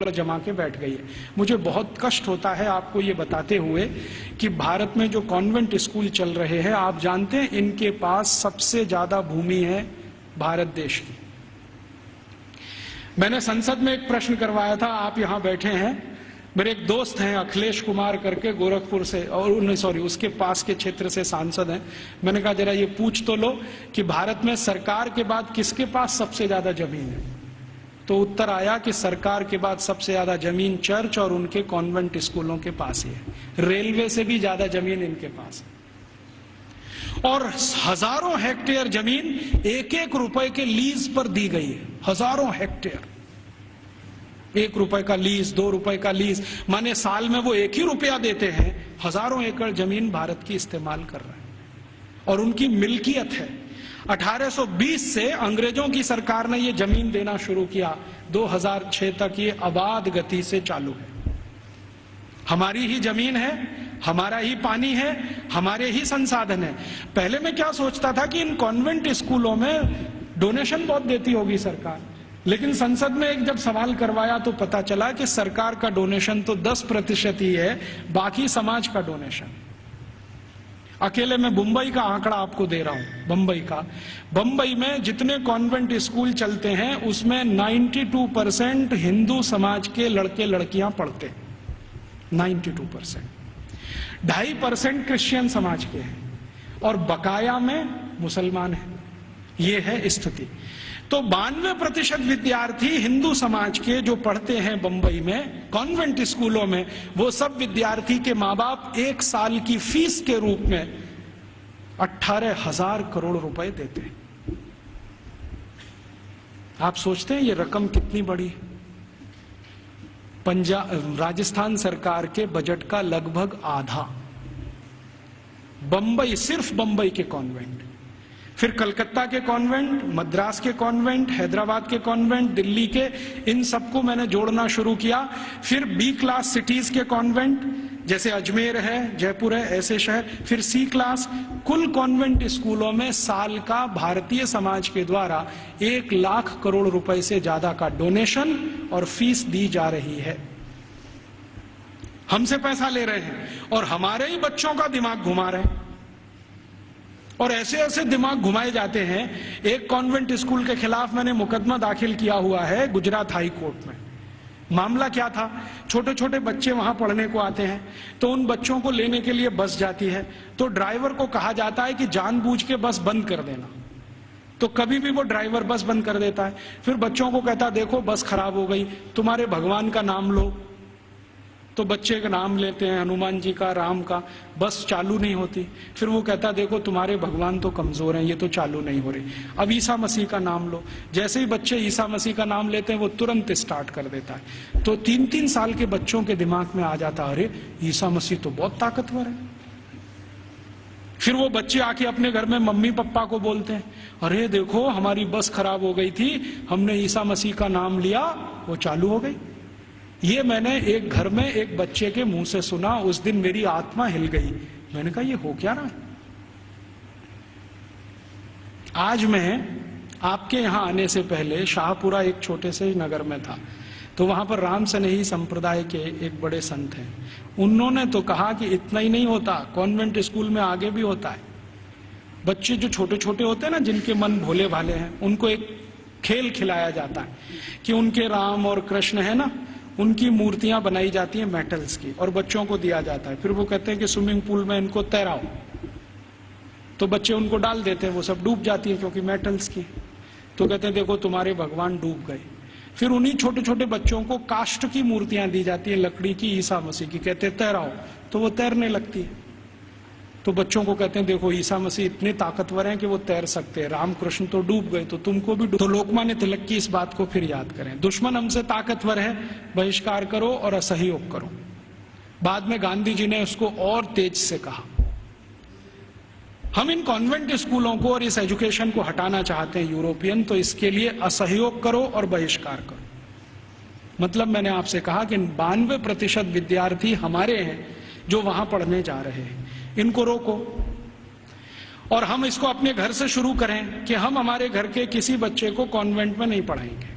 जमा के बैठ गई है। मुझे बहुत कष्ट होता है आपको ये बताते हुए कि भारत में जो कॉन्वेंट स्कूल चल रहे हैं, आप जानते हैं इनके पास सबसे ज्यादा भूमि है भारत देश की। मैंने संसद में एक प्रश्न करवाया था, आप यहां बैठे हैं, मेरे एक दोस्त हैं अखिलेश कुमार करके गोरखपुर से, और सॉरी उसके पास के क्षेत्र से सांसद हैं। मैंने कहा जरा ये पूछ तो लो कि भारत में सरकार के बाद किसके पास सबसे ज्यादा जमीन है। तो उत्तर आया कि सरकार के बाद सबसे ज्यादा जमीन चर्च और उनके कॉन्वेंट स्कूलों के पास ही है। रेलवे से भी ज्यादा जमीन इनके पास है और हजारों हेक्टेयर जमीन एक एक रुपए के लीज पर दी गई है। हजारों हेक्टेयर, 1 रुपए का लीज, 2 रुपए का लीज, माने साल में वो 1 ही रुपया देते हैं। हजारों एकड़ जमीन भारत की इस्तेमाल कर रहे हैं और उनकी मिल्कियत है। 1820 से अंग्रेजों की सरकार ने ये जमीन देना शुरू किया, 2006 तक ये अबाध गति से चालू है। हमारी ही जमीन है, हमारा ही पानी है, हमारे ही संसाधन है। पहले मैं क्या सोचता था कि इन कॉन्वेंट स्कूलों में डोनेशन बहुत देती होगी सरकार, लेकिन संसद में एक जब सवाल करवाया तो पता चला कि सरकार का डोनेशन तो 10% ही है, बाकी समाज का डोनेशन। अकेले मैं मुंबई का आंकड़ा आपको दे रहा हूं। बंबई में जितने कॉन्वेंट स्कूल चलते हैं उसमें 92% हिंदू समाज के लड़के लड़कियां पढ़ते, 92%। 2.5% क्रिश्चियन समाज के हैं और बकाया में मुसलमान हैं। ये है स्थिति। तो 92% विद्यार्थी हिंदू समाज के जो पढ़ते हैं बंबई में कॉन्वेंट स्कूलों में, वो सब विद्यार्थी के माँ बाप 1 साल की फीस के रूप में 18,000 करोड़ रुपए देते हैं। आप सोचते हैं ये रकम कितनी बड़ी है? राजस्थान सरकार के बजट का लगभग आधा बंबई, सिर्फ बंबई के कॉन्वेंट, फिर कलकत्ता के कॉन्वेंट, मद्रास के कॉन्वेंट, हैदराबाद के कॉन्वेंट, दिल्ली के, इन सबको मैंने जोड़ना शुरू किया। फिर B क्लास सिटीज के कॉन्वेंट, जैसे अजमेर है, जयपुर है, ऐसे शहर, फिर C क्लास। कुल कॉन्वेंट स्कूलों में साल का भारतीय समाज के द्वारा 1 लाख करोड़ रुपए से ज्यादा का डोनेशन और फीस दी जा रही है। हमसे पैसा ले रहे हैं और हमारे ही बच्चों का दिमाग घुमा रहे हैं और ऐसे ऐसे दिमाग घुमाए जाते हैं। एक कॉन्वेंट स्कूल के खिलाफ मैंने मुकदमा दाखिल किया हुआ है गुजरात हाई कोर्ट में। मामला क्या था, छोटे छोटे बच्चे वहां पढ़ने को आते हैं, तो उन बच्चों को लेने के लिए बस जाती है, तो ड्राइवर को कहा जाता है कि जानबूझ के बस बंद कर देना। तो कभी भी वो ड्राइवर बस बंद कर देता है। फिर बच्चों को कहता, देखो बस खराब हो गई, तुम्हारे भगवान का नाम लो। तो बच्चे का नाम लेते हैं, हनुमान जी का, राम का, बस चालू नहीं होती। फिर वो कहता, देखो तुम्हारे भगवान तो कमजोर हैं, ये तो चालू नहीं हो रही, अब ईसा मसीह का नाम लो। जैसे ही बच्चे ईसा मसीह का नाम लेते हैं वो तुरंत स्टार्ट कर देता है। तो 3-3 साल के बच्चों के दिमाग में आ जाता, अरे ईसा मसीह तो बहुत ताकतवर है। फिर वो बच्चे आके अपने घर में मम्मी पापा को बोलते हैं, अरे देखो हमारी बस खराब हो गई थी, हमने ईसा मसीह का नाम लिया, वो चालू हो गई। ये मैंने एक घर में एक बच्चे के मुंह से सुना, उस दिन मेरी आत्मा हिल गई। मैंने कहा ये हो क्या रहा है? आज मैं आपके यहां आने से पहले शाहपुरा एक छोटे से नगर में था, तो वहां पर राम सनेही संप्रदाय के एक बड़े संत हैं। उन्होंने तो कहा कि इतना ही नहीं होता, कॉन्वेंट स्कूल में आगे भी होता है। बच्चे जो छोटे छोटे होते हैं ना, जिनके मन भोले भाले हैं, उनको एक खेल खिलाया जाता है कि उनके राम और कृष्ण है ना, उनकी मूर्तियां बनाई जाती हैं मेटल्स की और बच्चों को दिया जाता है। फिर वो कहते हैं कि स्विमिंग पूल में इनको तैराओ, तो बच्चे उनको डाल देते हैं, वो सब डूब जाती है क्योंकि मेटल्स की। तो कहते हैं देखो तुम्हारे भगवान डूब गए। फिर उन्हीं छोटे छोटे बच्चों को काष्ठ की मूर्तियां दी जाती है, लकड़ी की, ईसा मसीह की, कहते हैं तैराओ, तो वो तैरने लगती है। तो बच्चों को कहते हैं देखो ईसा मसीह इतने ताकतवर हैं कि वो तैर सकते हैं, रामकृष्ण तो डूब गए, तो तुमको भी डूब। तो लोकमान्य तिलक की इस बात को फिर याद करें, दुश्मन हमसे ताकतवर है, बहिष्कार करो और असहयोग करो। बाद में गांधी जी ने उसको और तेज से कहा। हम इन कॉन्वेंट स्कूलों को और इस एजुकेशन को हटाना चाहते हैं यूरोपियन, तो इसके लिए असहयोग करो और बहिष्कार करो। मतलब मैंने आपसे कहा कि 92% विद्यार्थी हमारे हैं जो वहां पढ़ने जा रहे हैं, इनको रोको। और हम इसको अपने घर से शुरू करें कि हम हमारे घर के किसी बच्चे को कॉन्वेंट में नहीं पढ़ाएंगे।